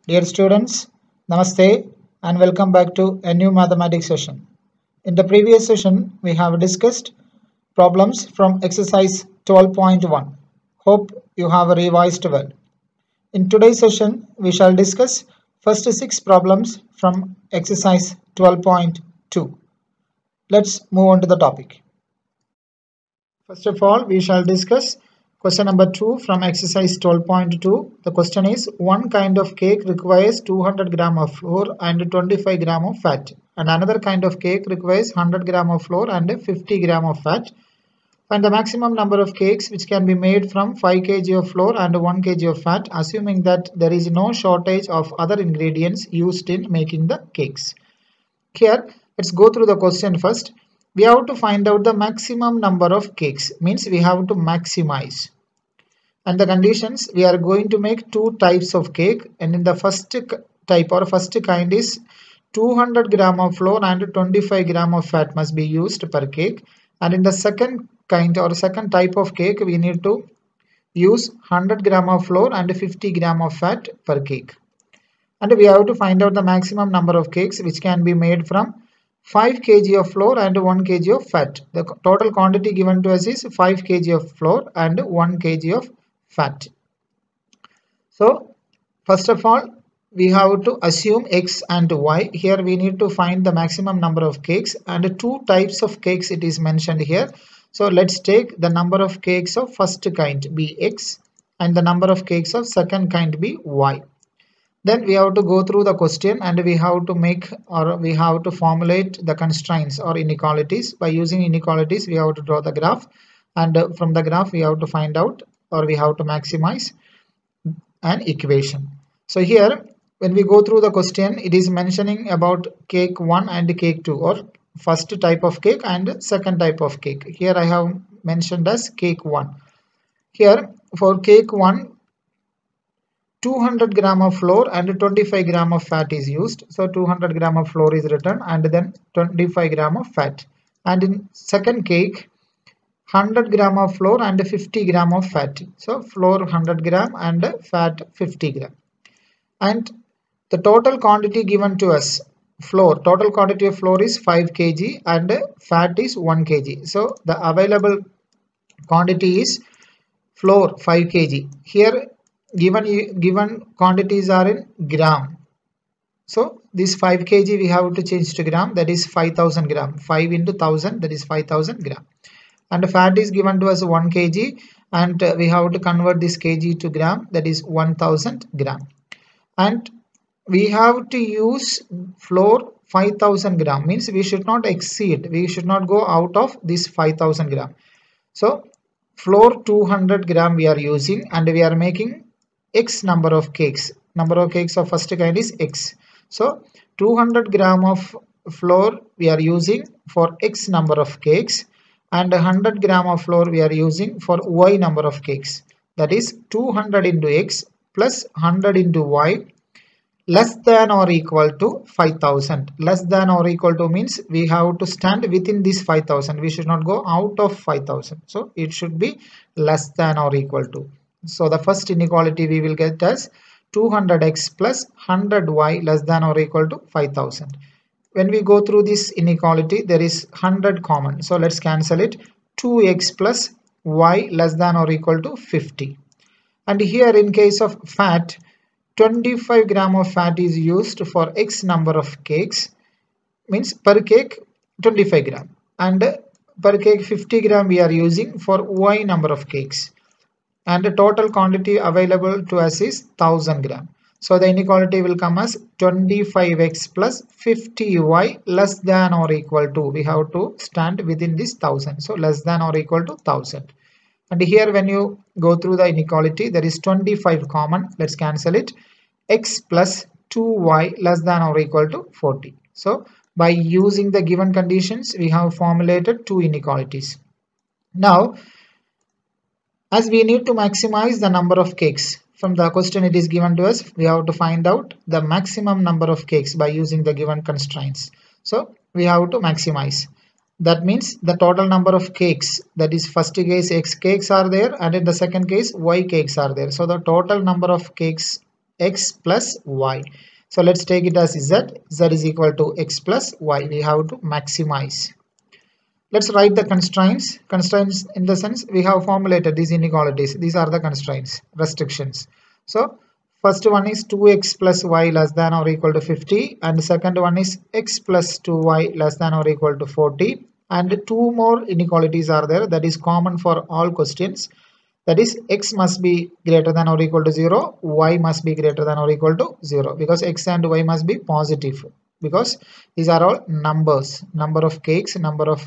Dear students, Namaste and welcome back to a new mathematics session. In the previous session, we have discussed problems from exercise 12.1. Hope you have revised well. In today's session, we shall discuss first 6 problems from exercise 12.2. Let's move on to the topic. First of all, we shall discuss question number 2 from exercise 12.2. The question is, one kind of cake requires 200 gram of flour and 25 gram of fat, and another kind of cake requires 100 gram of flour and 50 gram of fat. Find the maximum number of cakes which can be made from 5 kg of flour and 1 kg of fat, assuming that there is no shortage of other ingredients used in making the cakes. Here, let's go through the question first. We have to find out the maximum number of cakes, means we have to maximize. And the conditions, we are going to make two types of cake, and in the first type or first kind is 200 gram of flour and 25 gram of fat must be used per cake. And in the second kind or second type of cake, we need to use 100 gram of flour and 50 gram of fat per cake. And we have to find out the maximum number of cakes which can be made from 5 kg of flour and 1 kg of fat. The total quantity given to us is 5 kg of flour and 1 kg of fat. So, first of all, we have to assume x and y. Here we need to find the maximum number of cakes, and two types of cakes it is mentioned here. So, let's take the number of cakes of first kind be x and the number of cakes of second kind be y. Then we have to go through the question and we have to make or we have to formulate the constraints or inequalities. By using inequalities, we have to draw the graph, and from the graph we have to find out or we have to maximize an equation. So here when we go through the question, it is mentioning about cake 1 and cake 2, or first type of cake and second type of cake. Here I have mentioned as cake 1. Here for cake 1, 200 gram of flour and 25 gram of fat is used. So 200 gram of flour is written and then 25 gram of fat. And in second cake, 100 gram of flour and 50 gram of fat. So flour 100 gram and fat 50 gram. And the total quantity given to us, flour, total quantity of flour is 5 kg and fat is 1 kg. So the available quantity is flour 5 kg. Here given quantities are in gram. So this 5 kg we have to change to gram, that is 5000 gram. 5 into 1000, that is 5000 gram. And fat is given to us 1 kg, and we have to convert this kg to gram, that is 1000 gram. And we have to use flour 5000 gram, means we should not exceed, we should not go out of this 5000 gram. So flour 200 gram we are using, and we are making x number of cakes. Number of cakes of first kind is x. So 200 gram of flour we are using for x number of cakes, and 100 gram of flour we are using for y number of cakes. That is 200 into x plus 100 into y less than or equal to 5000. Less than or equal to means we have to stand within this 5000. We should not go out of 5000. So it should be less than or equal to. So the first inequality we will get as 200x plus 100y less than or equal to 5000. When we go through this inequality, there is 100 common. So let's cancel it. 2x plus y less than or equal to 50. And here in case of fat, 25 gram of fat is used for x number of cakes, means per cake 25 gram, and per cake 50 gram we are using for y number of cakes, and the total quantity available to us is 1000 gram. So the inequality will come as 25x plus 50y less than or equal to, we have to stand within this 1000, so less than or equal to 1000. And here when you go through the inequality, there is 25 common, let's cancel it. X plus 2y less than or equal to 40. So by using the given conditions, we have formulated two inequalities. Now as we need to maximize the number of cakes, from the question it is given to us, we have to find out the maximum number of cakes by using the given constraints. So we have to maximize. That means the total number of cakes, that is first case x cakes are there, and in the second case y cakes are there. So the total number of cakes x plus y. So let's take it as z. Z is equal to x plus y. We have to maximize. Let's write the constraints. Constraints in the sense we have formulated these inequalities. These are the constraints, restrictions. So first one is 2x plus y less than or equal to 50, and the second one is x plus 2y less than or equal to 40. And two more inequalities are there that is common for all questions. That is x must be greater than or equal to 0, y must be greater than or equal to 0, because x and y must be positive, because these are all numbers, number of cakes, number of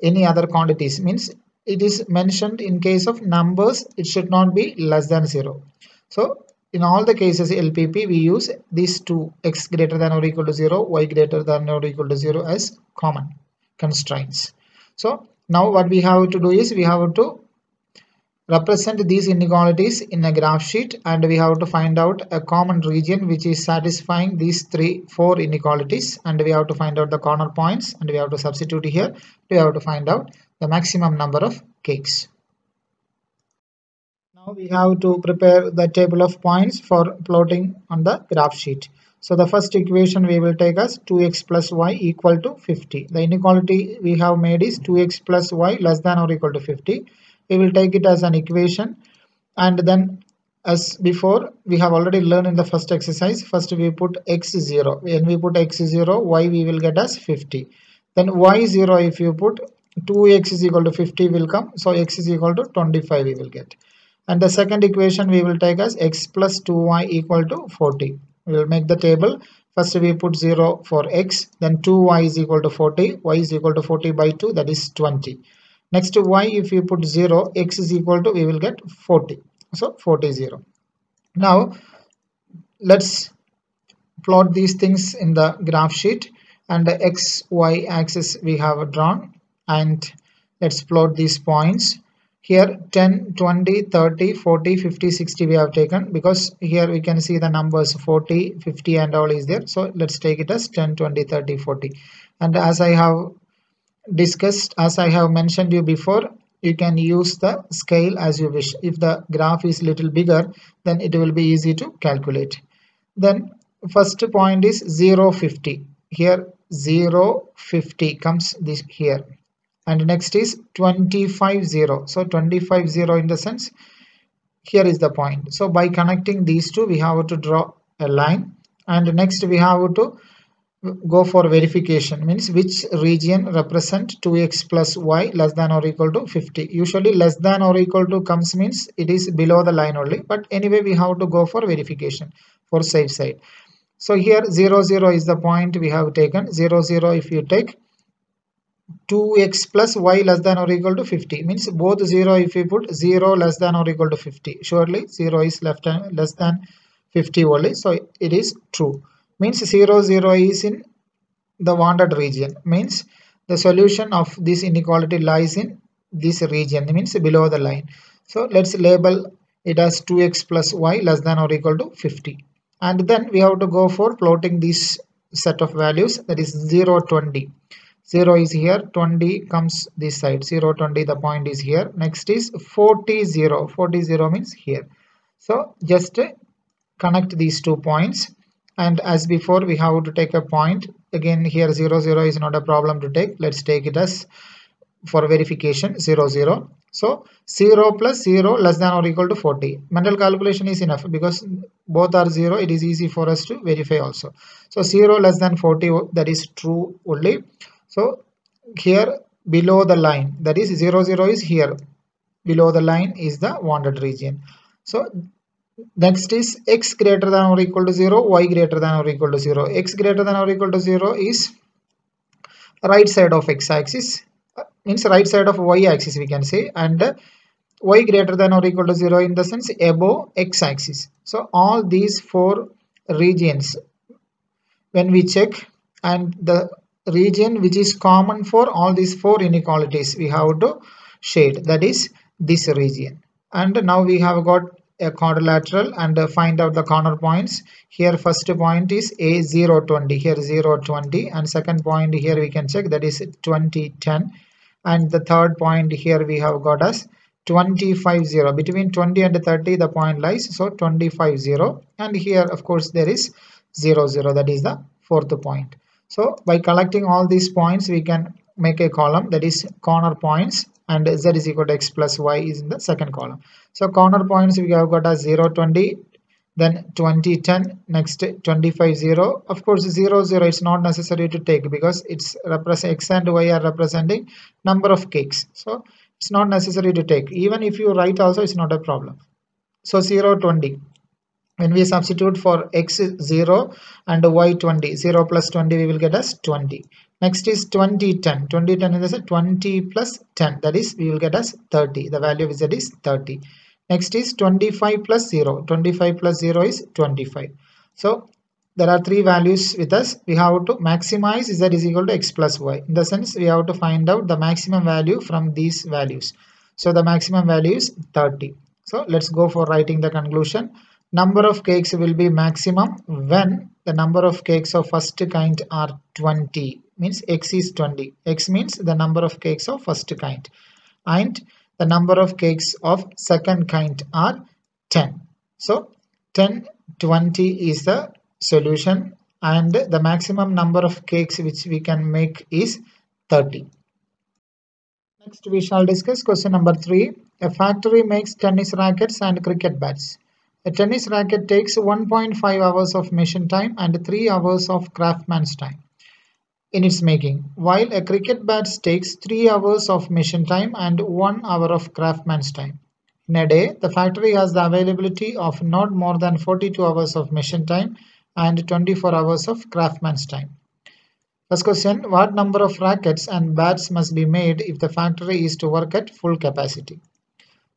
any other quantities, means it is mentioned in case of numbers it should not be less than 0. So in all the cases LPP we use these two, x greater than or equal to 0, y greater than or equal to 0 as common constraints. So now what we have to do is we have to represent these inequalities in a graph sheet, and we have to find out a common region which is satisfying these four inequalities, and we have to find out the corner points, and we have to substitute here. We have to find out the maximum number of cakes. Now we have to prepare the table of points for plotting on the graph sheet. So the first equation we will take as 2x plus y equal to 50. The inequality we have made is 2x plus y less than or equal to 50. We will take it as an equation, and then as before we have already learned in the first exercise, first we put x0. When we put x0, y we will get as 50. Then y0, if you put 2x is equal to 50 will come, so x is equal to 25 we will get. And the second equation we will take as x plus 2y equal to 40. We will make the table. First we put 0 for x, then 2y is equal to 40, y is equal to 40 by 2, that is 20. Next to y, if you put 0, x is equal to, we will get 40. So 40 0. Now let's plot these things in the graph sheet, and the x y axis we have drawn, and let's plot these points. Here 10, 20, 30, 40, 50, 60 we have taken, because here we can see the numbers 40, 50 and all is there. So let's take it as 10, 20, 30, 40. And as I have discussed, as I have mentioned you before, you can use the scale as you wish. If the graph is little bigger, then it will be easy to calculate. Then first point is 0, 50. Here 0, 50 comes this here. And next is 25, 0. So 25, 0 in the sense here is the point. So by connecting these two, we have to draw a line, and next we have to go for verification, means which region represent 2x plus y less than or equal to 50. Usually less than or equal to comes means it is below the line only, but anyway we have to go for verification for safe side. So here 0, 0 is the point we have taken. 0, 0, if you take 2x plus y less than or equal to 50, means both 0, if you put 0 less than or equal to 50, surely 0 is less than 50 only, so it is true. Means 0, 0 is in the wanted region, means the solution of this inequality lies in this region, means below the line. So let's label it as 2x plus y less than or equal to 50, and then we have to go for plotting this set of values, that is 0, 20. 0 is here, 20 comes this side, 0, 20, the point is here. Next is 40, 0. 40, 0 means here. So just connect these 2 points, and as before we have to take a point. Again here 0, 0 is not a problem to take. Let's take it as for verification 0, 0. So 0 plus 0 less than or equal to 40. Mental calculation is enough, because both are 0. It is easy for us to verify also. So 0 less than 40, that is true only. So here below the line, that is 0, 0 is here. Below the line is the wanted region. So next is x greater than or equal to 0, y greater than or equal to 0. X greater than or equal to 0 is right side of x axis, means right side of y axis we can say, and y greater than or equal to 0 in the sense above x axis. So all these four regions when we check, and the region which is common for all these four inequalities we have to shade, that is this region. And now we have got a quadrilateral, and find out the corner points. Here first point is a 0, 20, here 0, 20, and second point here we can check, that is 20, 10, and the third point here we have got as 25 0. Between 20 and 30 the point lies, so 25 0, and here of course there is 0 0, that is the fourth point. So by collecting all these points we can make a column, that is corner points, and z is equal to x plus y is in the second column. So corner points we have got as 0 20, then 20 10, next 25 0. Of course 0 0 it's not necessary to take because it's represent x and y are representing number of cakes, so it's not necessary to take. Even if you write also, it's not a problem. So 0 20, when we substitute for x 0 and y 20, 0 plus 20 we will get as 20. Next is 20 10. 20 10 is 20 plus 10, that is we will get as 30. The value of z is 30. Next is 25 plus 0. 25 plus 0 is 25. So there are three values with us. We have to maximize z is equal to x plus y. In the sense, we have to find out the maximum value from these values. So the maximum value is 30. So let's go for writing the conclusion. Number of cakes will be maximum when the number of cakes of first kind are 20. Means x is 20. X means the number of cakes of first kind. And the number of cakes of second kind are 10. So 10 20 is the solution, and the maximum number of cakes which we can make is 30. Next we shall discuss question number 3. A factory makes tennis rackets and cricket bats. A tennis racket takes 1.5 hours of machine time and 3 hours of craftsman's time in its making, while a cricket bat takes 3 hours of machine time and 1 hour of craftsman's time. In a day, the factory has the availability of not more than 42 hours of machine time and 24 hours of craftsman's time. First question, what number of rackets and bats must be made if the factory is to work at full capacity?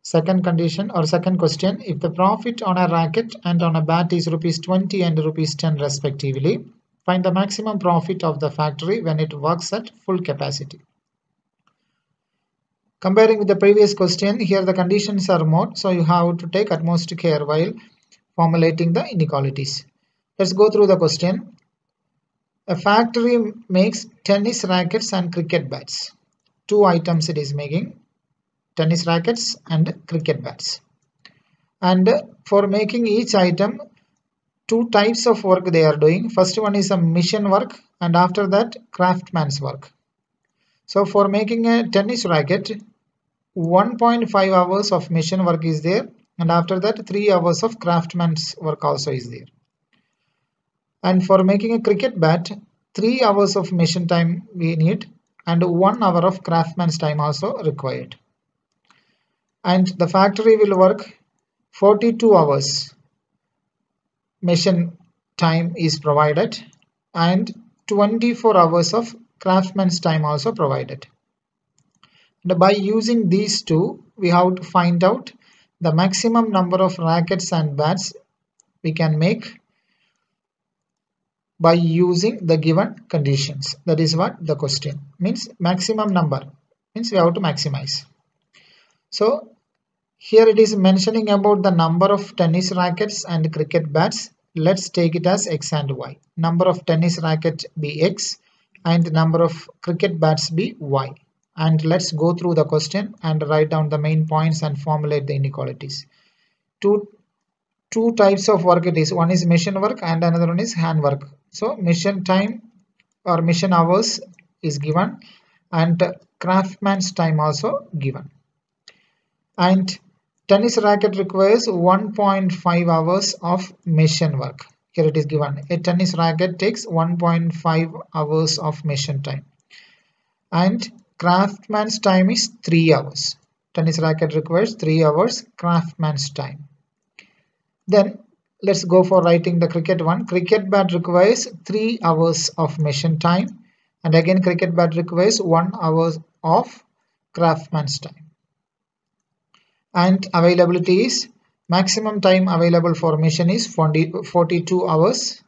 Second condition or second question, if the profit on a racket and on a bat is rupees 20 and rupees 10 respectively, find the maximum profit of the factory when it works at full capacity. Comparing with the previous question, here the conditions are more, so you have to take utmost care while formulating the inequalities. Let's go through the question. A factory makes tennis rackets and cricket bats. Two items it is making, tennis rackets and cricket bats. And for making each item, two types of work they are doing. First one is a machine work, and after that craftsman's work. So for making a tennis racket, 1.5 hours of machine work is there, and after that 3 hours of craftsman's work also is there. And for making a cricket bat, 3 hours of machine time we need and 1 hour of craftsman's time also required. And the factory will work 42 hours. Machine time is provided and 24 hours of craftsman's time also provided. And by using these two, we have to find out the maximum number of rackets and bats we can make by using the given conditions. That is what the question means. Maximum number means we have to maximize. So here it is mentioning about the number of tennis rackets and cricket bats. Let's take it as x and y. Number of tennis racket be x and number of cricket bats be y. And let's go through the question and write down the main points and formulate the inequalities. Two types of work it is. One is machine work and another one is hand work. So machine time or machine hours is given and craftsman's time also given. And tennis racket requires 1.5 hours of machine work. Here it is given. A tennis racket takes 1.5 hours of machine time. And craftsman's time is 3 hours. Tennis racket requires 3 hours craftsman's time. Then let's go for writing the cricket one. Cricket bat requires 3 hours of machine time. And again cricket bat requires 1 hour of craftsman's time. And availability is maximum time available for machine is 42 hours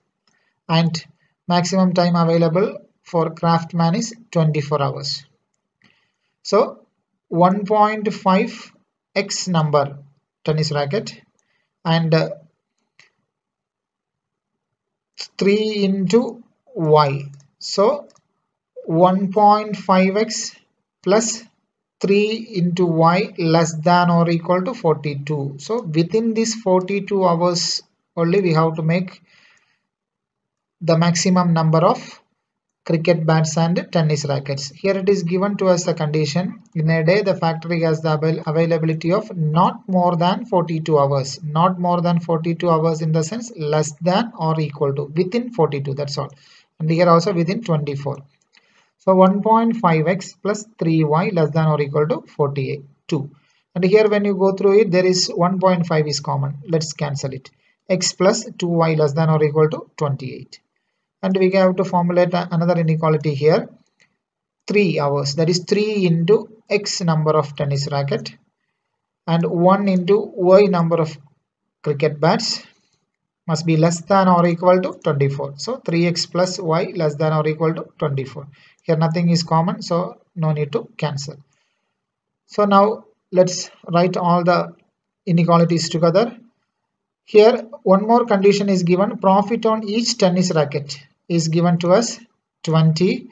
and maximum time available for craftsman is 24 hours. So 1.5 x number tennis racket and 3 into y. So 1.5x plus 3 into y less than or equal to 42. So within this 42 hours only we have to make the maximum number of cricket bats and tennis rackets. Here it is given to us a condition. In a day the factory has the availability of not more than 42 hours. Not more than 42 hours in the sense less than or equal to, within 42, that's all. And here also within 24. So 1.5x plus 3y less than or equal to 42. And here when you go through it, there is 1.5 is common. Let's cancel it. X plus 2y less than or equal to 28. And we have to formulate another inequality here. 3 hours, that is 3 into x number of tennis racket and 1 into y number of cricket bats must be less than or equal to 24. So 3x plus y less than or equal to 24. Here nothing is common, so no need to cancel. So now let's write all the inequalities together. Here one more condition is given. Profit on each tennis racket is given to us 20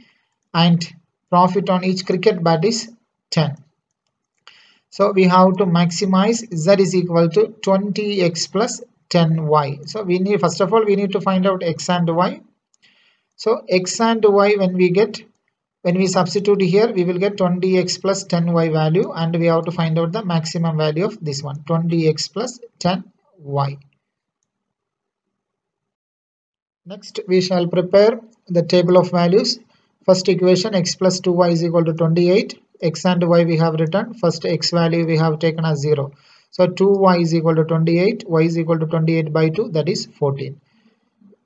and profit on each cricket bat is 10. So we have to maximize z is equal to 20x plus 10y. So we need, first of all, we need to find out x and y. So x and y when we substitute here, we will get 20x plus 10y value, and we have to find out the maximum value of this one, 20x plus 10y. Next we shall prepare the table of values. First equation, x plus 2y is equal to 28. X and y we have written. First x value we have taken as 0. So 2y is equal to 28. Y is equal to 28 by 2, that is 14.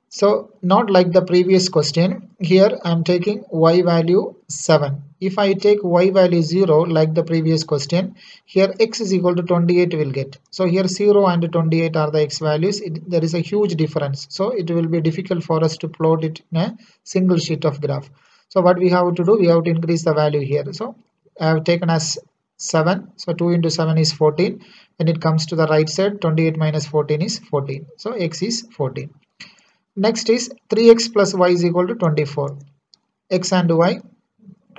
So not like the previous question. Here I am taking y value 7. If I take y value 0 like the previous question, here x is equal to 28 will get. So here 0 and 28 are the x values. There is a huge difference. So it will be difficult for us to plot it in a single sheet of graph. So what we have to do, we have to increase the value here. So I have taken as 7. So 2 into 7 is 14. When it comes to the right side, 28 minus 14 is 14. So x is 14. Next is 3x plus y is equal to 24. X and y.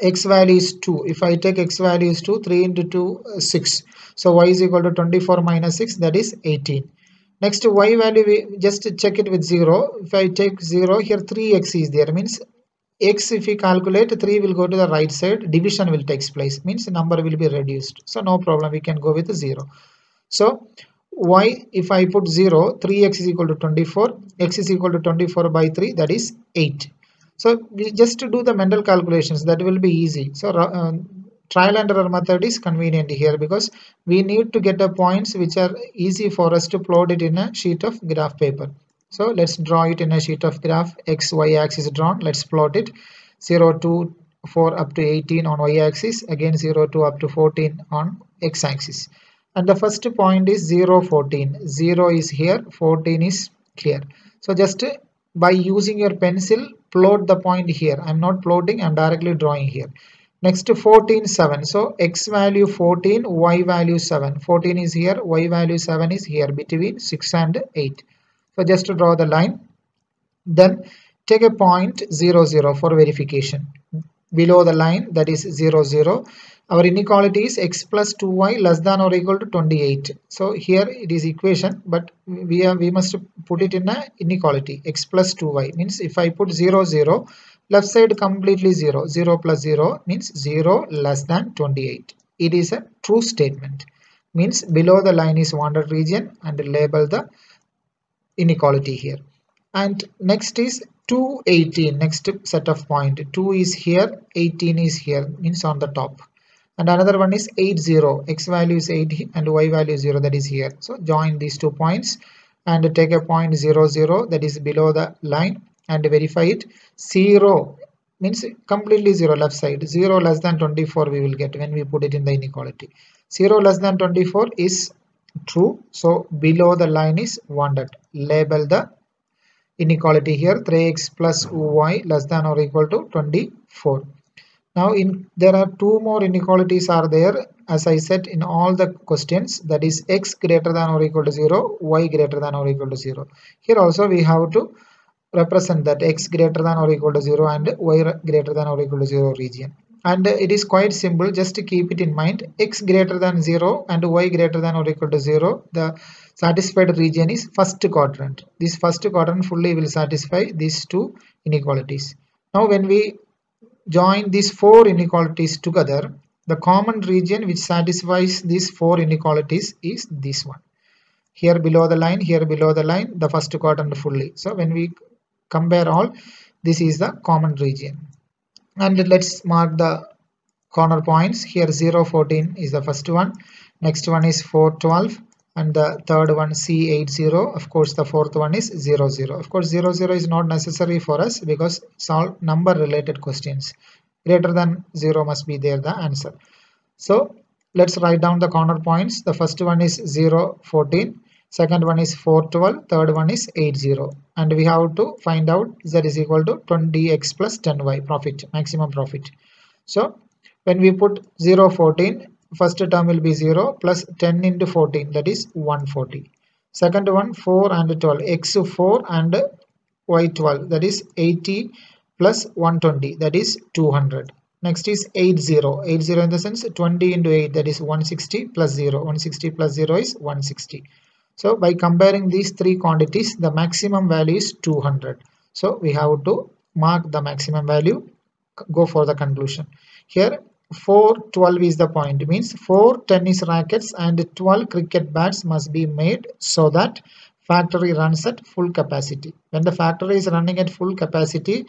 X value is 2. If I take x value is 2, 3 into 2, 6. So y is equal to 24 minus 6, that is 18. Next y value, we just check it with 0. If I take 0, here 3x is there. Means x, if we calculate, 3 will go to the right side. Division will take place. Means the number will be reduced. So no problem. We can go with 0. So y, if I put 0, 3x is equal to 24, x is equal to 24 by 3, that is 8. So we just to do the mental calculations, that will be easy. So trial and error method is convenient here, because we need to get the points which are easy for us to plot it in a sheet of graph paper. So let's draw it in a sheet of graph. X, y axis drawn. Let's plot it. 0 to 4 up to 18 on y axis. Again 0 to up to 14 on x axis. And the first point is 0, 14. 0 is here, 14 is here. So just by using your pencil, plot the point here. I am not plotting, I am directly drawing here. Next to 14, 7. So x value 14, y value 7. 14 is here, y value 7 is here, between 6 and 8. So just to draw the line. Then take a point 0, 0 for verification. Below the line, that is 0, 0. Our inequality is x plus 2y less than or equal to 28. So here it is equation, but we must put it in a inequality. X plus 2y means if I put 0, 0, left side completely 0. 0 plus 0 means 0 less than 28. It is a true statement. Means below the line is wanted region, and label the inequality here. And next is 2, 18. Next set of point. 2 is here, 18 is here, means on the top. And another one is 8, 0. X value is 8 and y value is 0, that is here. So join these 2 points and take a point 0, 0, that is below the line, and verify it. 0 means completely 0 left side. 0 less than 24 we will get when we put it in the inequality. 0 less than 24 is true. So below the line is wanted. Label the inequality here. 3x plus y less than or equal to 24. Now there are 2 more inequalities are there, as I said in all the questions, that is x greater than or equal to 0, y greater than or equal to 0. Here also we have to represent that x greater than or equal to 0 and y greater than or equal to 0 region. and it is quite simple. Just to keep it in mind, x greater than 0 and y greater than or equal to 0, the satisfied region is first quadrant. This first quadrant fully will satisfy these two inequalities. Now when we join these four inequalities together, the common region which satisfies these four inequalities is this one. Here below the line, here below the line, the first quadrant fully. So when we compare all, this is the common region. And let's mark the corner points. Here 0, 14 is the first one. Next one is 4, 12. And the third one C80. Of course, the fourth one is 0, 0. Of course, 0, 0 is not necessary for us because it's all number related questions. Greater than 0 must be there the answer. So let's write down the corner points. The first one is 0, 14. Second one is 4, 12. Third one is 8, 0. And we have to find out z is equal to 20x plus 10y profit, maximum profit. So when we put 0, 14, first term will be 0 plus 10 into 14, that is 140. Second one 4 and 12, x 4 and y 12, that is 80 plus 120, that is 200. Next is 80, 80 in the sense 20 into 8, that is 160 plus 0, 160 plus 0 is 160. So by comparing these three quantities, the maximum value is 200. So we have to mark the maximum value, go for the conclusion. Here 4, 12 is the point, means 4 tennis rackets and 12 cricket bats must be made so that factory runs at full capacity. When the factory is running at full capacity,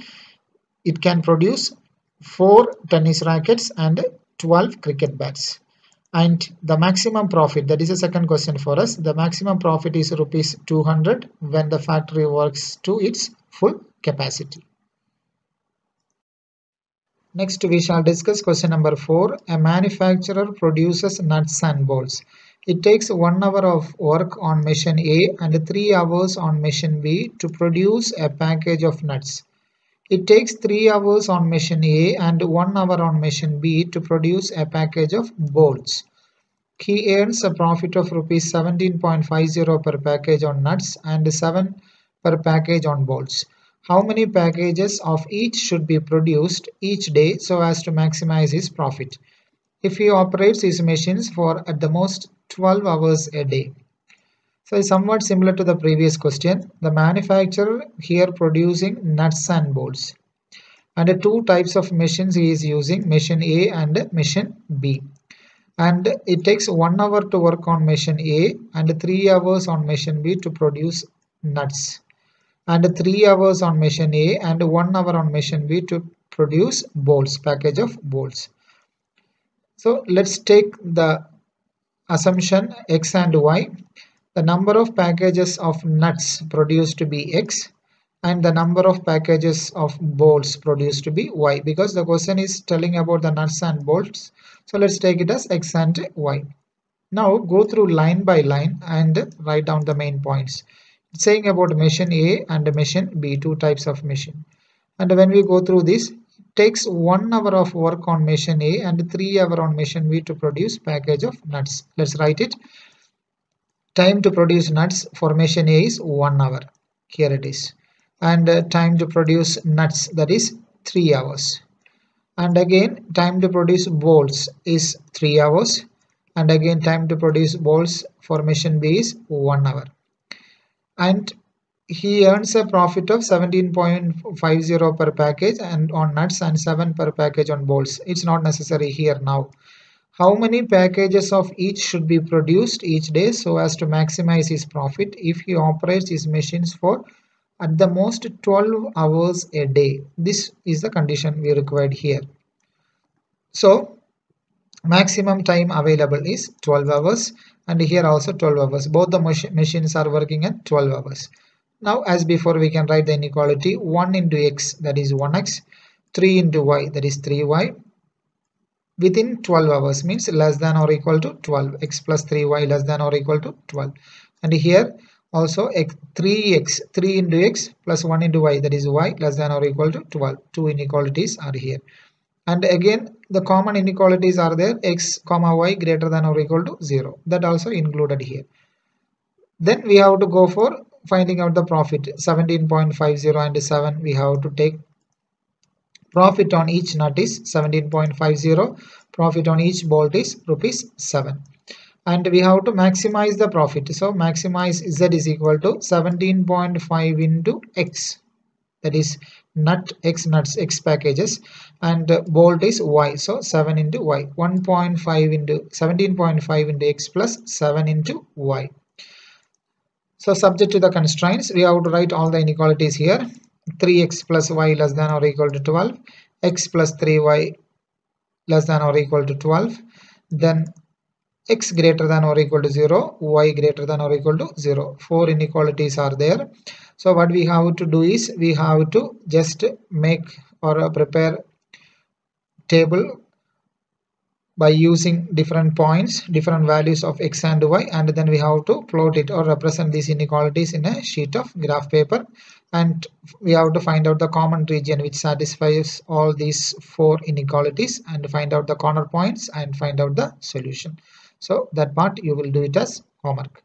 it can produce 4 tennis rackets and 12 cricket bats. And the maximum profit, that is the second question for us. The maximum profit is rupees 200 when the factory works to its full capacity. Next, we shall discuss question number 4. A manufacturer produces nuts and bolts. It takes 1 hour of work on machine A and 3 hours on machine B to produce a package of nuts. It takes 3 hours on machine A and 1 hour on machine B to produce a package of bolts. He earns a profit of rupees 17.50 per package on nuts and 7 per package on bolts. How many packages of each should be produced each day so as to maximize his profit if he operates his machines for at the most 12 hours a day? So it's somewhat similar to the previous question. The manufacturer here producing nuts and bolts, and two types of machines he is using, machine A and machine B. And it takes 1 hour to work on machine A and 3 hours on machine B to produce nuts, and 3 hours on machine A and 1 hour on machine B to produce bolts, package of bolts. So let's take the assumption x and y. The number of packages of nuts produced to be x and the number of packages of bolts produced to be y, because the question is telling about the nuts and bolts. So let's take it as x and y. Now go through line by line and write down the main points. It's saying about machine A and machine B, two types of machine. And when we go through this, it takes 1 hour of work on machine A and 3 hours on machine B to produce package of nuts. Let's write it. Time to produce nuts for machine A is 1 hour. Here it is. And time to produce nuts, that is 3 hours. And again time to produce bolts is 3 hours. And again time to produce bolts for machine B is 1 hour. And he earns a profit of 17.50 per package and on nuts and 7 per package on bolts. It's not necessary here now. How many packages of each should be produced each day so as to maximize his profit if he operates his machines for at the most 12 hours a day? This is the condition we required here. So maximum time available is 12 hours and here also 12 hours. Both the machines are working at 12 hours. Now as before, we can write the inequality. 1 into x, that is 1x, 3 into y, that is 3y, within 12 hours means less than or equal to 12, x plus 3y less than or equal to 12. And here also 3x, 3 into x plus 1 into y, that is y less than or equal to 12. Two inequalities are here. And again the common inequalities are there, x comma y greater than or equal to 0, that also included here. Then we have to go for finding out the profit. 17.50 and 7 we have to take Profit on each nut is 17.50. Profit on each bolt is rupees 7. And we have to maximize the profit. So maximize Z is equal to 17.5 into X. That is nut X, nuts X packages, and bolt is Y. So 7 into Y. 1.5 into 17.5 into X plus 7 into Y. So subject to the constraints, we have to write all the inequalities here. 3x plus y less than or equal to 12, x plus 3y less than or equal to 12, then x greater than or equal to 0, y greater than or equal to 0. 4 inequalities are there. So what we have to do is we have to just make or prepare table by using different points, different values of x and y, and then we have to plot it or represent these inequalities in a sheet of graph paper, and we have to find out the common region which satisfies all these 4 inequalities, and find out the corner points and find out the solution. So that part you will do it as homework.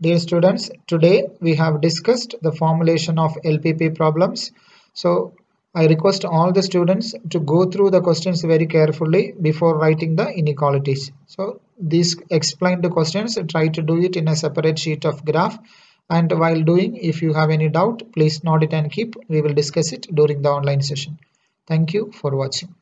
Dear students, today we have discussed the formulation of LPP problems. So I request all the students to go through the questions very carefully before writing the inequalities. So these explained questions, try to do it in a separate sheet of graph. And while doing, if you have any doubt, please note it and keep. We will discuss it during the online session. Thank you for watching.